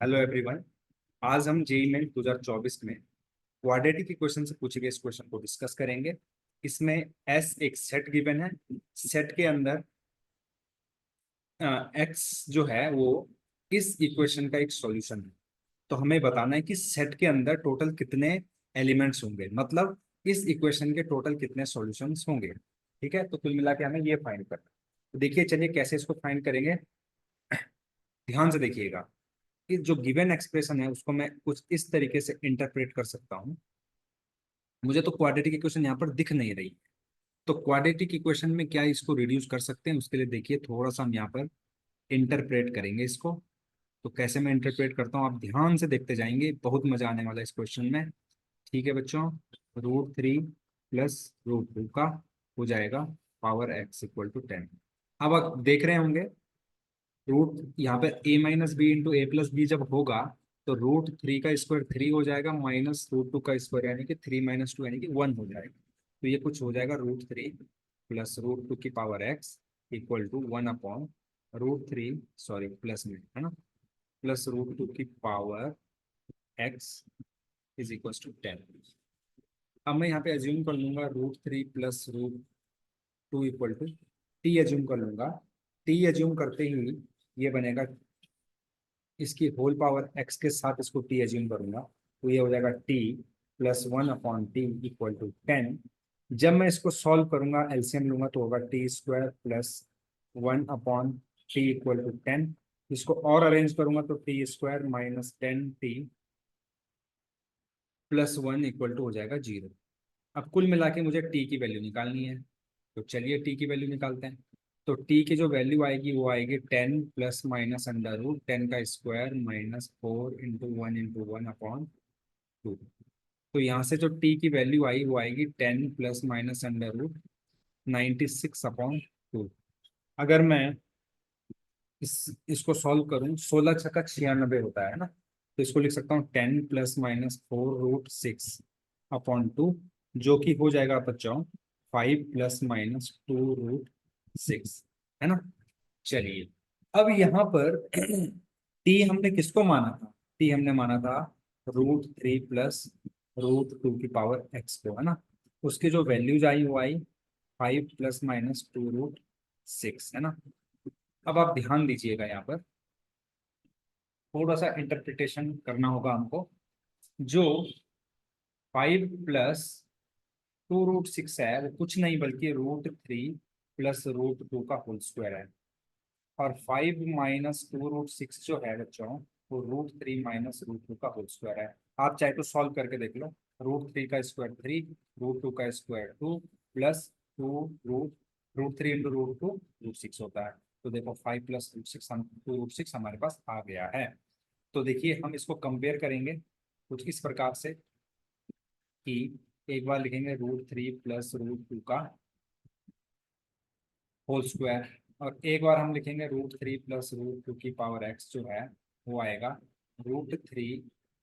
Hello everyone. आज हम JEE main 2024 में क्वाड्रेटिक इक्वेशन से पूछे गए इस क्वेश्चन को डिस्कस करेंगे। इसमें एस एक सेट गिवन है। सेट के अंदर एक्स जो है वो इस इक्वेशन का एक सॉल्यूशन है। तो हमें बताना है कि सेट के अंदर टोटल कितने एलिमेंट्स होंगे, मतलब इस इक्वेशन के टोटल कितने सॉल्यूशंस होंगे। ठीक है, तो कुल मिला के हमें ये फाइंड करना है। तो देखिए, चलिए कैसे इसको फाइंड करेंगे, ध्यान से देखिएगा। कि जो गिवन एक्सप्रेशन है उसको मैं कुछ इस तरीके से इंटरप्रेट कर सकता हूँ। मुझे तो क्वाड्रेटिक इक्वेशन यहाँ पर दिख नहीं रही। तो क्वाड्रेटिक इक्वेशन में क्या इसको रिड्यूस कर सकते हैं, उसके लिए देखिए थोड़ा सा हम यहाँ पर इंटरप्रेट करेंगे इसको। तो कैसे मैं इंटरप्रेट करता हूँ आप ध्यान से देखते जाएंगे, बहुत मजा आने वाला है इस क्वेश्चन में। ठीक है बच्चों, √3 प्लस √2 का हो जाएगा पावर एक्स इक्वल टू 10। अब आप देख रहे होंगे रूट यहाँ पे a-b × a+b जब होगा तो √3 का स्क्वायर 3 हो जाएगा, माइनस √2 का स्क्वायर यानी कि 3 - 2 यानी कि 1 हो जाएगा। तो ये कुछ हो जाएगा √3 प्लस √2 की power x equal to 1/√3, sorry plus में है ना, प्लस √2 की power x is equal to 10। अब मैं यहाँ पे एज्यूम कर लूंगा √3 plus √2 equal to t assume कर लूंगा। t एज्यूम करते ही ये बनेगा, इसकी होल पावर x के साथ इसको t एज्यूम करूंगा तो ये हो जाएगा t plus 1/t equal to 10। जब मैं इसको सॉल्व करूंगा एलसीएम लूंगा तो होगा t² plus 1/t equal to 10। इसको और अरेंज करूंगा तो t² minus 10t plus 1 equal to हो जाएगा 0। अब कुल मिला के मुझे t की वैल्यू निकालनी है, तो चलिए t की वैल्यू निकालते हैं। तो t की जो वैल्यू आएगी वो आएगी 10 प्लस माइनस √10 का स्क्वायर माइनस 4 × 1 × 1/2। तो यहाँ से जो t की वैल्यू आई वो आएगी 10 प्लस माइनस √96/2। अगर मैं इसको सॉल्व करूँ, 16×6 = 96 होता है ना, तो इसको लिख सकता हूँ 10 प्लस माइनस 4√6/2, जो कि हो जाएगा बच्चों 5 प्लस माइनस 2√6, है ना। चलिए, अब यहाँ पर टी हमने किसको माना था, टी हमने माना था √3 प्लस √2 की पावर एक्स को, है ना। उसकी जो वैल्यूज आई वो आई 5 प्लस माइनस 2√6, है ना। अब आप ध्यान दीजिएगा, यहाँ पर थोड़ा सा इंटरप्रिटेशन करना होगा हमको। जो 5 प्लस 2√6 है वो कुछ नहीं बल्कि √3 प्लस √2 का होल स्क्वायर है। और 5 माइनस 2√6 जो है बच्चों वो √3 माइनस √2 का होल स्क्वायर है। आप चाहे तो सॉल्व करके देख लो। √3 का स्क्वायर 3, √2 का स्क्वायर 2 प्लस 2√3 × √2 √6 होता है। तो देखो 5 प्लस √6 2√6 हमारे पास आ गया है। तो देखिए हम इसको कंपेयर करेंगे कुछ इस प्रकार से कि एक बार लिखेंगे √3 प्लस √2 का होल स्क्वायर, और एक बार हम लिखेंगे √3 प्लस √2 की पावर एक्स जो है वो आएगा √3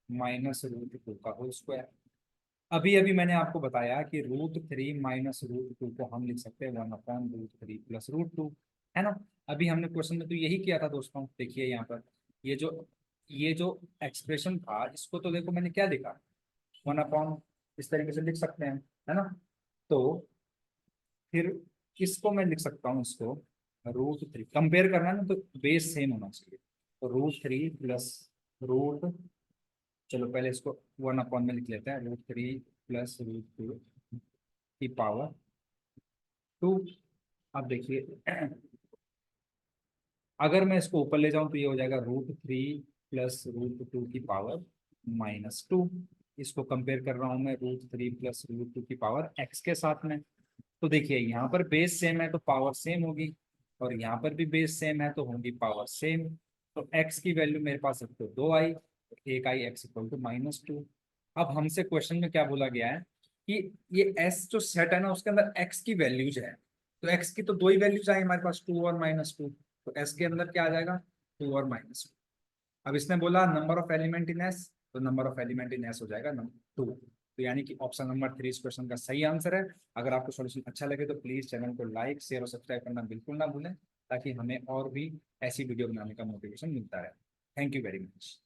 माइनस √2 का होल स्क्वायर। अभी अभी मैंने आपको बताया कि √3 माइनस √2 को हम लिख सकते हैं 1/√3 प्लस √2, है ना। अभी हमने क्वेश्चन में तो यही किया था दोस्तों। देखिए यहाँ पर ये जो ये जो एक्सप्रेशन था इसको तो देखो मैंने क्या लिखा, 1/, इस तरीके से लिख सकते हैं, है ना। तो फिर इसको मैं लिख सकता हूँ, इसको √3 कंपेयर करना है ना तो बेस सेम होना चाहिए। तो √3 प्लस रूट, चलो पहले इसको 1/, में लिख लेते हैं √3 प्लस √2 की पावर 2। अब देखिए अगर मैं इसको ऊपर ले जाऊं तो ये हो जाएगा √3 प्लस √2 की पावर -2। इसको कंपेयर कर रहा हूं मैं √3 प्लस √2 की पावर x के साथ में। तो देखिए यहाँ पर बेस सेम है तो पावर सेम होगी, और यहाँ पर भी बेस सेम है तो होगी पावर सेम। तो x की वैल्यू मेरे पास एक तो 2 आई, एक आई x इक्वल टू -2। अब हमसे क्वेश्चन में क्या बोला गया है कि ये s जो सेट है ना उसके अंदर x की वैल्यूज है। तो x की तो दो ही वैल्यूज आई हमारे पास, 2 और -2। तो s के अंदर क्या आ जाएगा, 2 और -2। अब इसने बोला number of element in S, तो number of element in S हो जाएगा 2। तो यानी कि ऑप्शन नंबर 3 इस क्वेश्चन का सही आंसर है। अगर आपको सॉल्यूशन अच्छा लगे तो प्लीज चैनल को लाइक शेयर और सब्सक्राइब करना बिल्कुल ना भूलें, ताकि हमें और भी ऐसी वीडियो बनाने का मोटिवेशन मिलता रहे। Thank you very much.